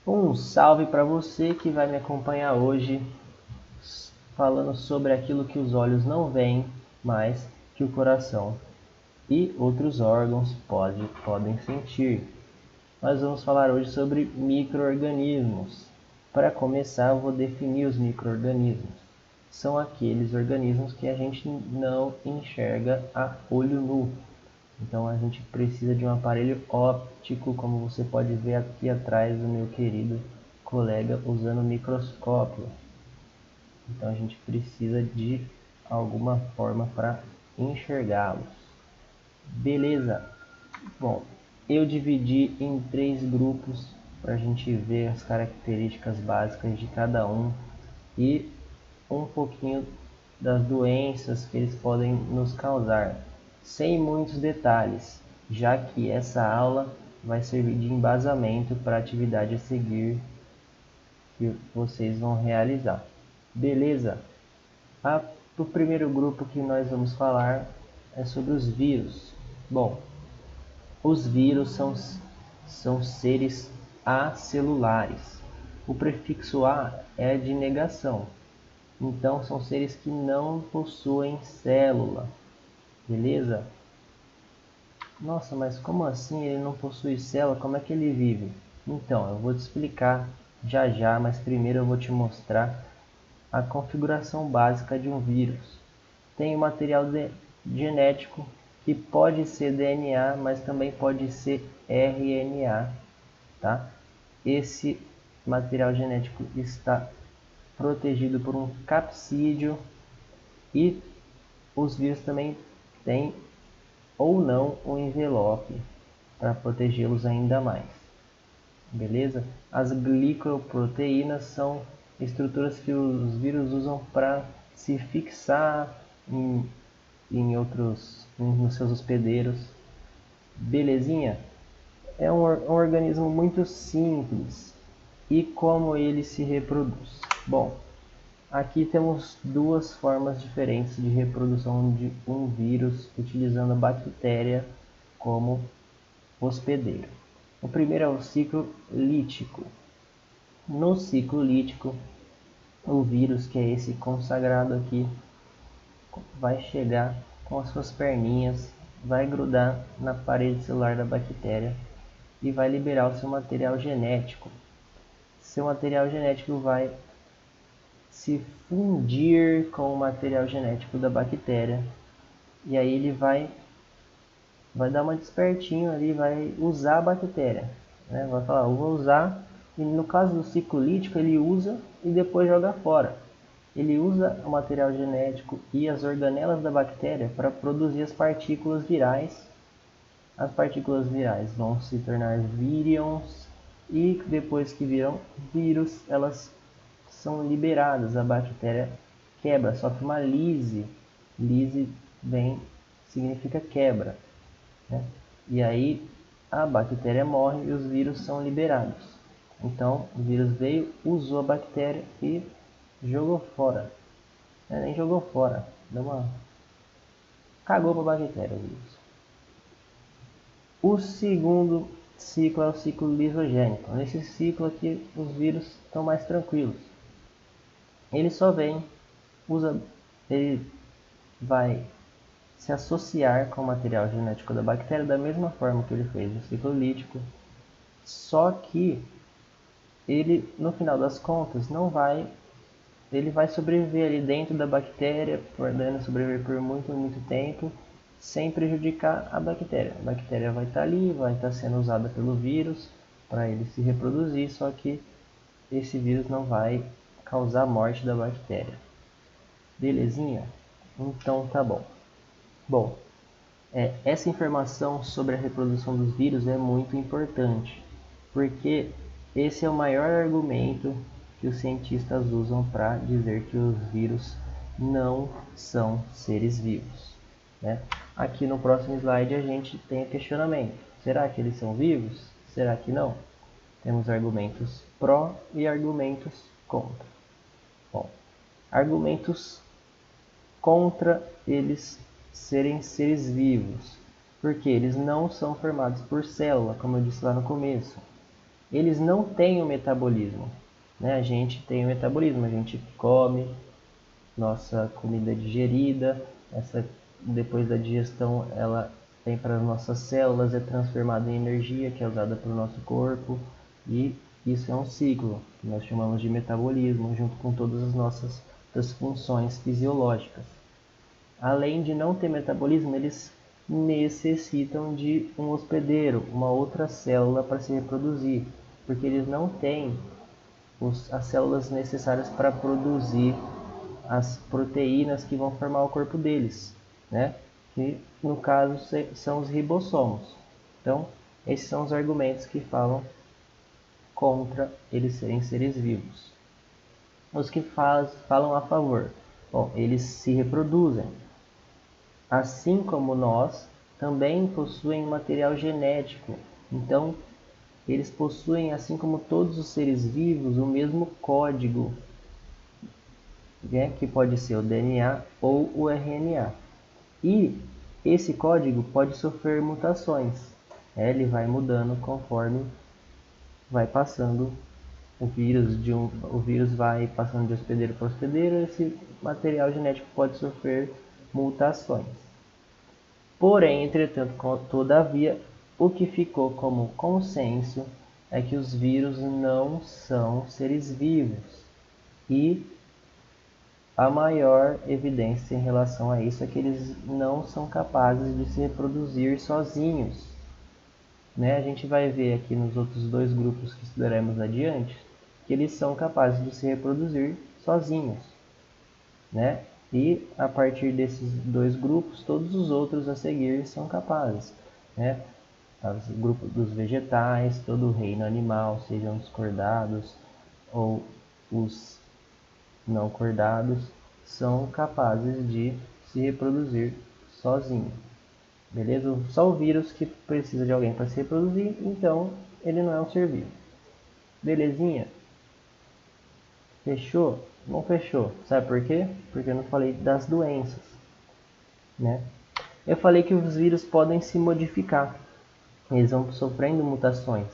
Um salve para você que vai me acompanhar hoje, falando sobre aquilo que os olhos não veem, mas que o coração e outros órgãos podem sentir. Nós vamos falar hoje sobre micro-organismos. Para começar, eu vou definir os micro-organismos. São aqueles organismos que a gente não enxerga a olho nu. Então a gente precisa de um aparelho óptico, como você pode ver aqui atrás do meu querido colega usando o microscópio. Então a gente precisa de alguma forma para enxergá-los. Beleza? Bom, eu dividi em 3 grupos para a gente ver as características básicas de cada um e um pouquinho das doenças que eles podem nos causar, sem muitos detalhes, já que essa aula vai servir de embasamento para a atividade a seguir que vocês vão realizar. Beleza? O primeiro grupo que nós vamos falar é sobre os vírus. Bom, os vírus são seres acelulares. O prefixo A é de negação. Então, são seres que não possuem célula. Beleza? Nossa, mas como assim ele não possui célula? Como é que ele vive? Então, eu vou te explicar já já, mas primeiro eu vou te mostrar a configuração básica de um vírus. Tem o material genético, que pode ser DNA, mas também pode ser RNA. Tá? Esse material genético está protegido por um capsídeo e os vírus também têm ou não um envelope para protegê-los ainda mais. Beleza? As glicoproteínas são estruturas que os vírus usam para se fixar nos seus hospedeiros. Belezinha? É um organismo muito simples. E como ele se reproduz? Bom, aqui temos 2 formas diferentes de reprodução de um vírus utilizando a bactéria como hospedeiro. O primeiro é o ciclo lítico. No ciclo lítico, o vírus, que é esse consagrado aqui, vai chegar com as suas perninhas, vai grudar na parede celular da bactéria e vai liberar o seu material genético. Seu material genético vai se fundir com o material genético da bactéria e aí ele vai dar uma despertinho ali, vai usar a bactéria, né? Vai falar, eu vou usar, e no caso do ciclo lítico ele usa e depois joga fora. Ele usa o material genético e as organelas da bactéria para produzir as partículas virais. As partículas virais vão se tornar vírions e depois que viram vírus, elas são liberadas. A bactéria quebra, sofre uma lise. Lise significa quebra, né? E aí a bactéria morre e os vírus são liberados. Então o vírus veio, usou a bactéria e jogou fora. Nem jogou fora, cagou para a bactéria o vírus. O segundo ciclo é o ciclo lisogênico. Nesse ciclo aqui os vírus estão mais tranquilos. Ele só vem, ele vai se associar com o material genético da bactéria da mesma forma que ele fez no ciclo lítico, só que ele, no final das contas, ele vai sobreviver ali dentro da bactéria, podendo sobreviver por muito tempo, sem prejudicar a bactéria. A bactéria vai estar ali, vai estar sendo usada pelo vírus para ele se reproduzir, só que esse vírus não vai causar a morte da bactéria. Belezinha? Então tá bom. Bom, essa informação sobre a reprodução dos vírus é muito importante, porque esse é o maior argumento que os cientistas usam para dizer que os vírus não são seres vivos, né? Aqui no próximo slide a gente tem o questionamento. Será que eles são vivos? Será que não? Temos argumentos pró e argumentos contra. Bom, argumentos contra eles serem seres vivos, porque eles não são formados por célula, como eu disse lá no começo. eles não têm o metabolismo, né? A gente tem o metabolismo, a gente come, nossa comida é digerida, depois da digestão ela vem para as nossas células, é transformada em energia que é usada pelo nosso corpo, e isso é um ciclo que nós chamamos de metabolismo, junto com todas as nossas funções fisiológicas. Além de não ter metabolismo, eles necessitam de um hospedeiro, uma outra célula para se reproduzir, porque eles não têm as células necessárias para produzir as proteínas que vão formar o corpo deles, né? Que no caso são os ribossomos. Então, esses são os argumentos que falam contra eles serem seres vivos. Os que falam a favor, bom, eles se reproduzem. Assim como nós, também possuem material genético. Então, eles possuem, assim como todos os seres vivos, o mesmo código, né, que pode ser o DNA ou o RNA. E esse código pode sofrer mutações. Ele vai mudando conforme vai passando o vírus vai passando de hospedeiro para hospedeiro, esse material genético pode sofrer mutações. Porém, entretanto, todavia, o que ficou como consenso é que os vírus não são seres vivos. E a maior evidência em relação a isso é que eles não são capazes de se reproduzir sozinhos. Né? A gente vai ver aqui nos outros dois grupos que estudaremos adiante que eles são capazes de se reproduzir sozinhos. Né? E a partir desses dois grupos, todos os outros a seguir são capazes. Né? O grupo dos vegetais, todo o reino animal, sejam os cordados ou os não cordados, são capazes de se reproduzir sozinho. Beleza? Só o vírus que precisa de alguém para se reproduzir, então ele não é um ser vivo. Belezinha? Fechou? Não fechou. Sabe por quê? Porque eu não falei das doenças. Né? Eu falei que os vírus podem se modificar. Eles vão sofrendo mutações.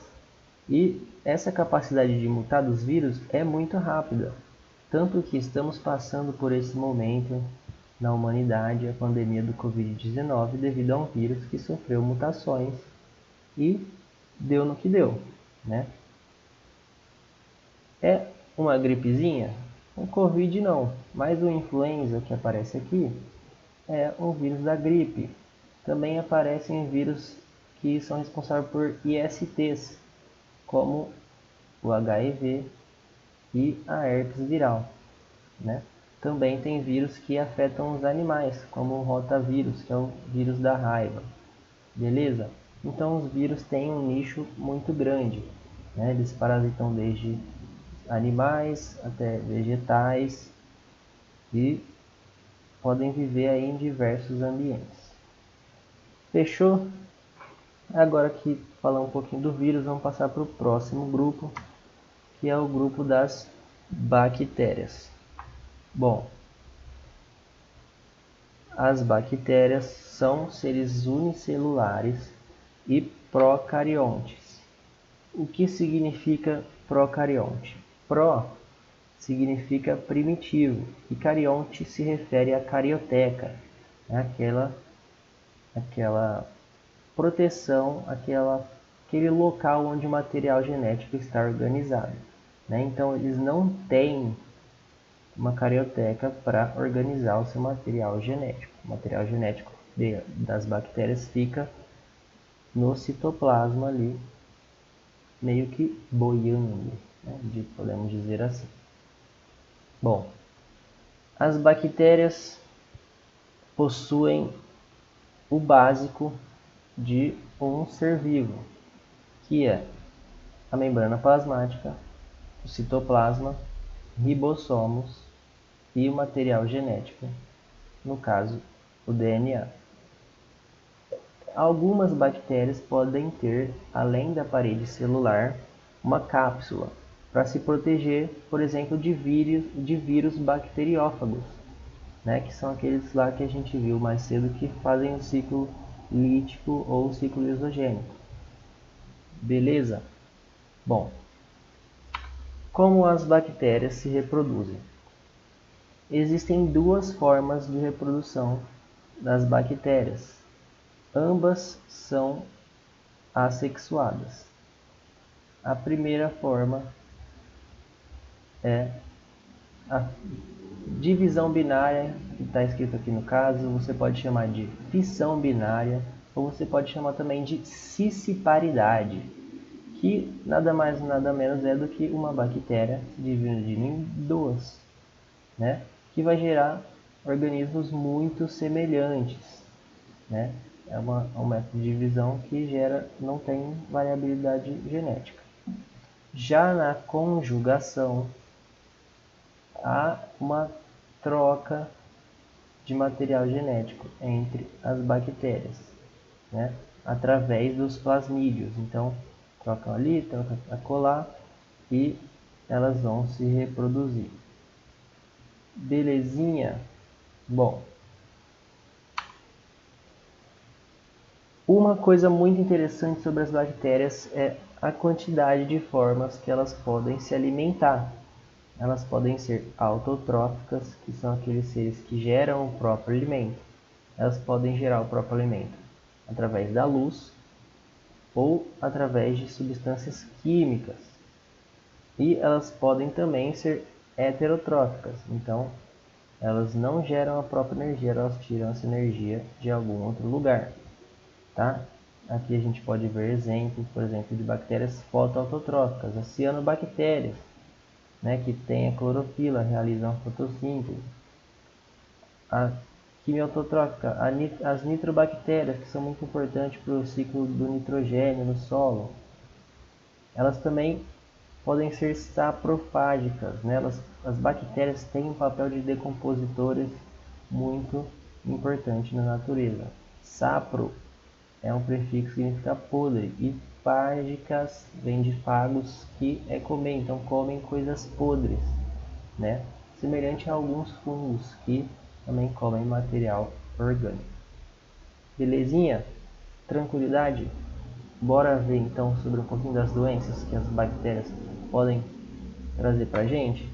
E essa capacidade de mutar dos vírus é muito rápida. Tanto que estamos passando por esse momento na humanidade, a pandemia do Covid-19, devido a um vírus que sofreu mutações e deu no que deu. Né? É uma gripezinha? Um Covid não, mas o influenza que aparece aqui é um vírus da gripe. Também aparecem vírus que são responsáveis por ISTs, como o HIV e a herpes viral. Né? Também tem vírus que afetam os animais, como o rotavírus, que é o vírus da raiva. Beleza? Então os vírus têm um nicho muito grande. Né? Eles parasitam desde animais até vegetais e podem viver aí em diversos ambientes. Fechou? Agora que falar um pouquinho do vírus, vamos passar para o próximo grupo, que é o grupo das bactérias. Bom, as bactérias são seres unicelulares e procariontes. O que significa procarionte? Pro significa primitivo e carionte se refere à carioteca, aquela proteção, aquele local onde o material genético está organizado. Né? Então eles não têm uma carioteca para organizar o seu material genético. O material genético das bactérias fica no citoplasma ali, meio que boiando, né? Podemos dizer assim. Bom, as bactérias possuem o básico de um ser vivo, que é a membrana plasmática, o citoplasma, ribossomos e o material genético, no caso, o DNA. Algumas bactérias podem ter, além da parede celular, uma cápsula para se proteger, por exemplo, de vírus bacteriófagos, né, que são aqueles lá que a gente viu mais cedo que fazem o ciclo lítico ou o ciclo lisogênico. Beleza? Bom, como as bactérias se reproduzem? Existem duas formas de reprodução das bactérias. Ambas são assexuadas. A primeira forma é a divisão binária, que está escrito aqui no caso, você pode chamar de fissão binária, ou você pode chamar também de cisciparidade, que nada mais nada menos é do que uma bactéria se dividindo em duas, né? Que vai gerar organismos muito semelhantes, né? É um método de divisão que não tem variabilidade genética. Já na conjugação, há uma troca de material genético entre as bactérias, né? Através dos plasmídios. Então, trocam ali, trocam acolá e elas vão se reproduzir. Belezinha? Bom, uma coisa muito interessante sobre as bactérias é a quantidade de formas que elas podem se alimentar. Elas podem ser autotróficas, que são aqueles seres que geram o próprio alimento. Elas podem gerar o próprio alimento através da luz ou através de substâncias químicas. E elas podem também ser heterotróficas, então elas não geram a própria energia, elas tiram essa energia de algum outro lugar. Tá? Aqui a gente pode ver exemplos, por exemplo, de bactérias fotoautotróficas, as cianobactérias, né, que têm a clorofila, realizam a fotossíntese. A quimioautotrófica, as nitrobactérias, que são muito importantes para o ciclo do nitrogênio no solo. Elas também podem ser saprofágicas, né? As bactérias têm um papel de decompositores muito importante na natureza. Sapro é um prefixo que significa podre, e fágicas vem de fagos, que é comer, então comem coisas podres, né? Semelhante a alguns fungos que também comem material orgânico. Belezinha? Tranquilidade? Bora ver então sobre um pouquinho das doenças que as bactérias podem trazer pra gente?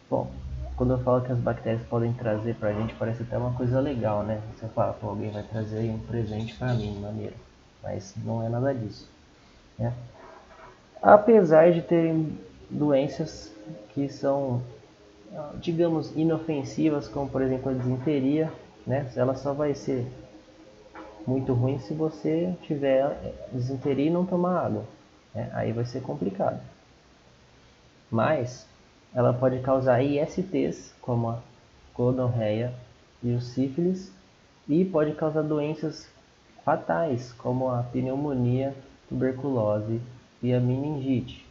Bom, quando eu falo que as bactérias podem trazer pra gente, parece até uma coisa legal, né? Você fala, pô, alguém vai trazer aí um presente pra mim, maneiro. Mas não é nada disso, né? Apesar de terem doenças que são, digamos, inofensivas, como por exemplo a disenteria, né? Ela só vai ser muito ruim se você tiver disenteria e não tomar água, né? Aí vai ser complicado. Mas ela pode causar ISTs, como a gonorreia e o sífilis, e pode causar doenças fatais, como a pneumonia, tuberculose e a meningite.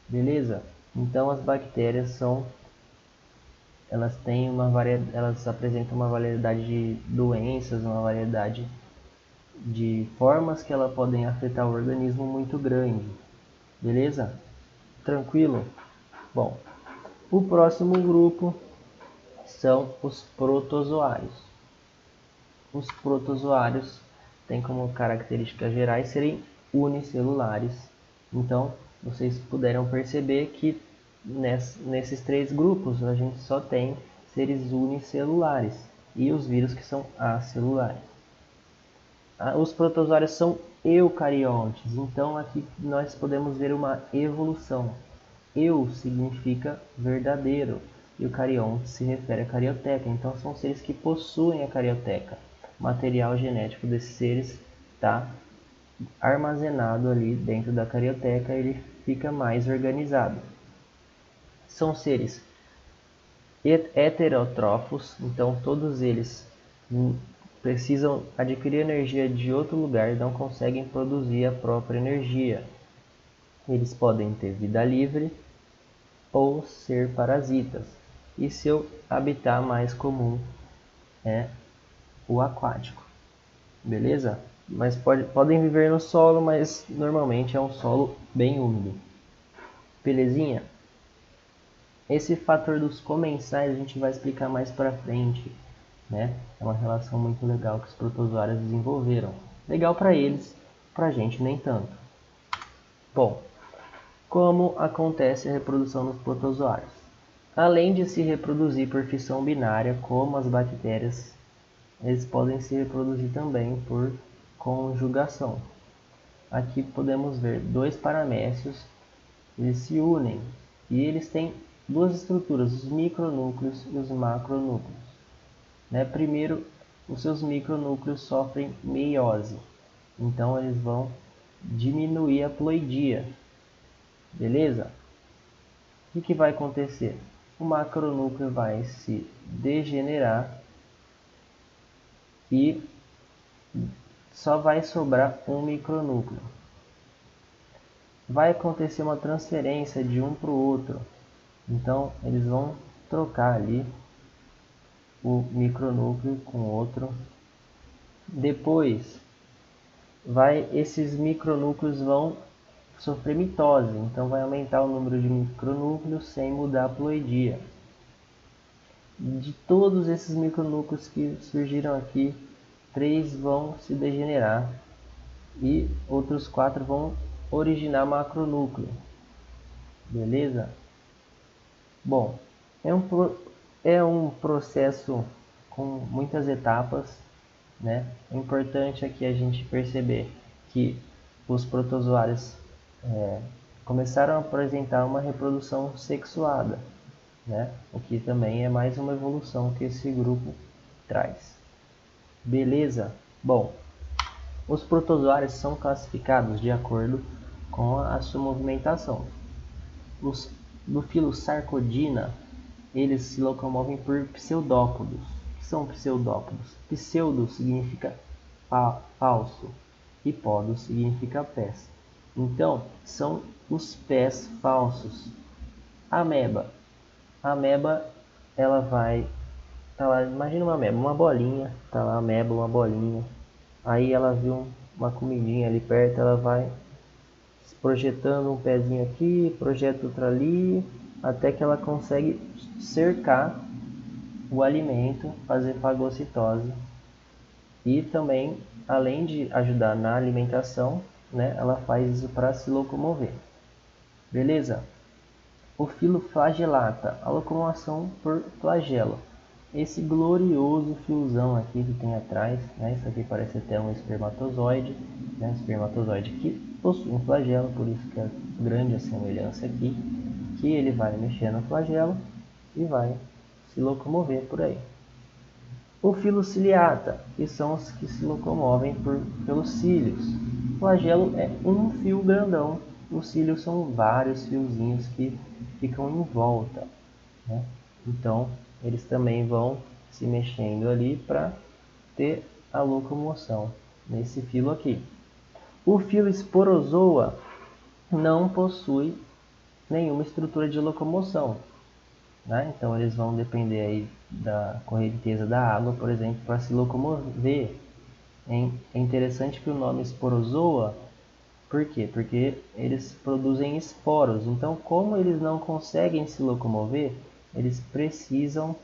Beleza? Então as bactérias elas apresentam uma variedade de doenças, uma variedade de formas que elas podem afetar o organismo muito grande. Beleza? Tranquilo? Bom, o próximo grupo são os protozoários. Os protozoários têm como características gerais serem unicelulares. Então, vocês puderam perceber que nesses três grupos a gente só tem seres unicelulares e os vírus que são acelulares. Os protozoários são eucariontes, então aqui nós podemos ver uma evolução. Eu significa verdadeiro e o carionte se refere à carioteca, então são seres que possuem a carioteca. O material genético desses seres está armazenado ali dentro da carioteca, ele fica mais organizado. São seres heterótrofos, então todos eles precisam adquirir energia de outro lugar e não conseguem produzir a própria energia. Eles podem ter vida livre ou ser parasitas, e seu habitat mais comum é o aquático. Beleza? Mas podem viver no solo, mas normalmente é um solo bem úmido. Belezinha? Esse fator dos comensais a gente vai explicar mais pra frente, né? É uma relação muito legal que os protozoários desenvolveram. Legal para eles, pra gente nem tanto. Bom, Como acontece a reprodução dos protozoários? Além de se reproduzir por fissão binária, como as bactérias, eles podem se reproduzir também por conjugação. Aqui podemos ver dois paramécios, eles se unem e eles têm duas estruturas, os micronúcleos e os macronúcleos. Primeiro, os seus micronúcleos sofrem meiose, então eles vão diminuir a ploidia, beleza? O que vai acontecer? O macronúcleo vai se degenerar e só vai sobrar um micronúcleo. Vai acontecer uma transferência de um para o outro, então eles vão trocar ali o micronúcleo com outro. Depois, esses micronúcleos vão sofrer mitose, então vai aumentar o número de micronúcleos sem mudar a ploidia. De todos esses micronúcleos que surgiram aqui, 3 vão se degenerar e outros 4 vão originar macronúcleo. Beleza? Bom, é um processo com muitas etapas, né? É importante aqui a gente perceber que os protozoários começaram a apresentar uma reprodução sexuada, né? O que também é mais uma evolução que esse grupo traz. Beleza? Bom, os protozoários são classificados de acordo com a sua movimentação. Os do filo Sarcodina, eles se locomovem por pseudópodos. O que são pseudópodos? Pseudo significa falso e podos significa pés. Então, são os pés falsos. Ameba. A ameba, ela vai... Tá lá, imagina uma ameba, uma bolinha. Tá lá a ameba, uma bolinha. Aí ela viu uma comidinha ali perto, ela vai projetando um pezinho aqui, projeta outro ali, até que ela consegue cercar o alimento, fazer fagocitose. E também, além de ajudar na alimentação, né, ela faz isso para se locomover. Beleza? O filo Flagellata, a locomoção por flagelo. Esse glorioso fiozão aqui que tem atrás, né, isso aqui parece até um espermatozoide, né, espermatozoide que possui um flagelo, por isso que é grande a semelhança aqui, que ele vai mexer no flagelo e vai se locomover por aí. O filo ciliata, que são os que se locomovem pelos cílios. O flagelo é um fio grandão, os cílios são vários fiozinhos que ficam em volta, né? Então, eles também vão se mexendo ali para ter a locomoção nesse filo aqui. O filo esporozoa não possui nenhuma estrutura de locomoção, né? Então eles vão depender aí da correnteza da água, por exemplo, para se locomover. É interessante que o nome esporozoa, por quê? Porque eles produzem esporos. Então, como eles não conseguem se locomover, eles precisam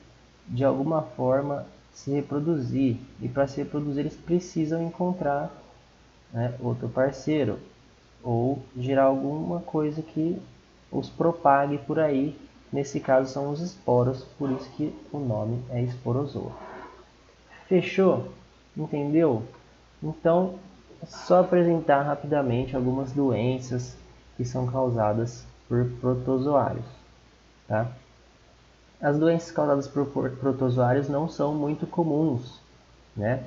de alguma forma se reproduzir. E para se reproduzir, eles precisam encontrar, né, outro parceiro ou gerar alguma coisa que os propague por aí. Nesse caso são os esporos, por isso que o nome é esporozoa. Fechou? Entendeu? Então, só apresentar rapidamente algumas doenças que são causadas por protozoários, tá? As doenças causadas por protozoários não são muito comuns, né?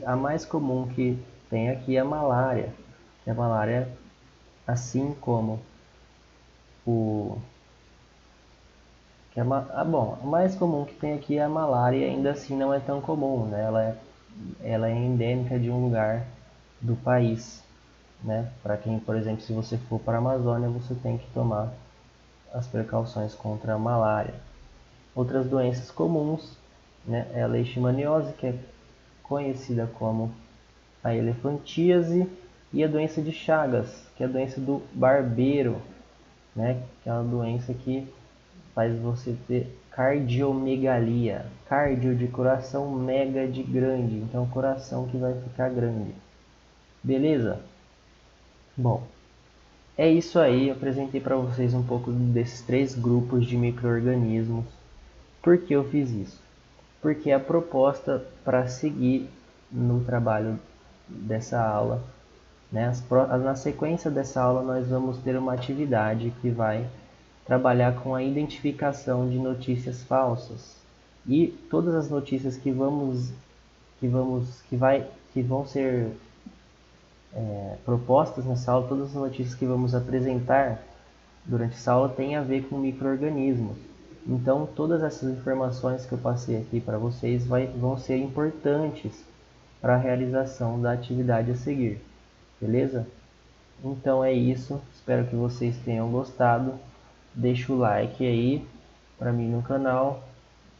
A mais comum que tem aqui é a malária. A malária, assim como bom, a mais comum que tem aqui é a malária e ainda assim não é tão comum, né? Ela é endêmica de um lugar do país, né? Para quem, por exemplo, se você for para a Amazônia, você tem que tomar as precauções contra a malária. Outras doenças comuns, né, é a leishmaniose, que é conhecida como a elefantíase, e a doença de Chagas, que é a doença do barbeiro, né, que é uma doença que faz você ter cardiomegalia, cardio de coração, mega de grande, então coração que vai ficar grande. Beleza? Bom, É isso aí, eu apresentei para vocês um pouco desses 3 grupos de micro-organismos. Por que eu fiz isso? Porque a proposta para seguir no trabalho dessa aula, né, na sequência dessa aula nós vamos ter uma atividade que vai trabalhar com a identificação de notícias falsas. E todas as notícias que vão ser propostas nessa aula, todas as notícias que vamos apresentar durante essa aula têm a ver com micro-organismos. Então, todas essas informações que eu passei aqui para vocês vão ser importantes para a realização da atividade a seguir, beleza? Então é isso, espero que vocês tenham gostado. Deixa o like aí para mim no canal,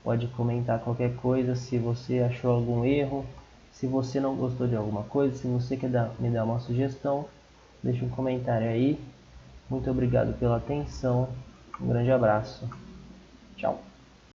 pode comentar qualquer coisa se você achou algum erro, se você não gostou de alguma coisa, se você quer me dar uma sugestão, deixa um comentário aí. Muito obrigado pela atenção, um grande abraço, tchau.